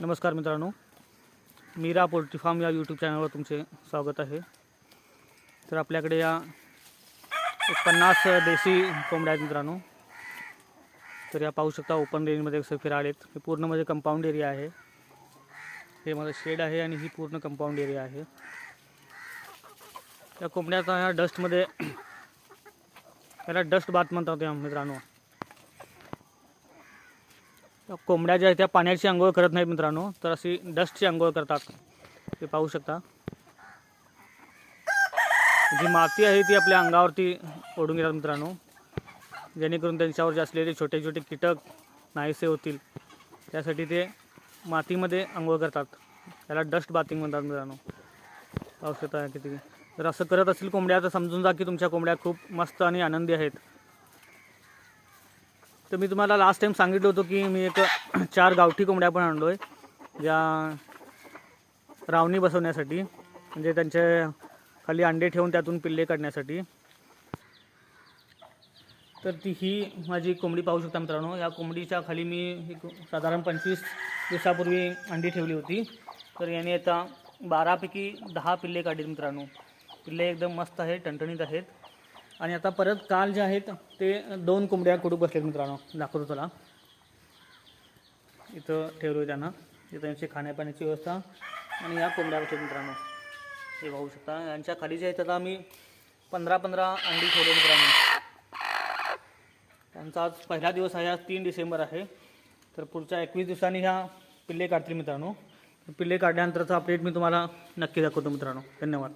नमस्कार मित्रांनो, Mira poultry form या यूट्यूब चॅनलवर तुमचे स्वागत आहे। तर आपल्याकडे या 50 देशी कोंबड्या आहेत मित्रांनो। तर या पाहू शकता ओपन रेंजमध्ये कसे फिरालेत। हे पूर्ण म्हणजे कंपाऊंड एरिया आहे। हे माझं शेड आहे आणि ही पूर्ण कंपाऊंड एरिया आहे। या कोंबड्याचा ह्या डस्टमध्ये याला डस्ट बाथ म्हणतात मित्रांनो। कोंबड्या ज्या आहेत त्या पाण्याची अंघोळ करत नाहीत मित्रांनो, तर अशी डस्टची अंघोळ करतात। ते पाहू शकता, जी माती आहे ती आपल्या अंगावरती ओढून घेतात मित्रांनो, जेणेकरून त्यांच्यावर जे असलेले छोटे छोटे कीटक नाहीसे होतील त्यासाठी ते मातीमध्ये अंघोळ करतात। त्याला डस्ट बाथिंग म्हणतात मित्रांनो। पाहू शकता किती। जर असं करत असतील कोंबड्या तर समजून जा की तुमच्या कोंबड्या खूप मस्त आणि आनंदी आहेत। तर मी तुम्हाला लास्ट टाइम सांगितलं होतं की मी एक 4 गावठी कोंबड्या पण आणलो आहे, ज्या रावणी बसवण्यासाठी, म्हणजे त्यांच्या खाली अंडे ठेवून त्यातून पिल्ले काढण्यासाठी। तर ही माझी कोंबडी पाहू शकता मित्रांनो। या कोंबडीच्या खाली मी एक साधारण 25 दिवसापूर्वी अंडी ठेवली होती। तर याने आता 12 पैकी 10 पिल्ले काढले मित्रांनो। पिल्ले एकदम मस्त आहेत, टणटणीत आहेत। आणि आता परत काल जे आहेत ते 2 कोंबड्या कुडूक बसलेत मित्रांनो। दाखवतो चला, इथं ठेवलो त्यांना। इथं त्यांची खाण्यापिण्याची व्यवस्था आणि या कोंबड्या बसलेत मित्रांनो। हे पाहू शकता, यांच्या खाली जे आहेत आता आम्ही 15 अंडी ठेवले मित्रांनो। त्यांचा आज पहिला दिवस आहे, आज 3 डिसेंबर आहे। तर पुढच्या 21 दिवसांनी ह्या पिल्ले काढतील मित्रांनो। पिल्ले काढल्यानंतरचा अपडेट मी तुम्हाला नक्की दाखवतो मित्रांनो। धन्यवाद।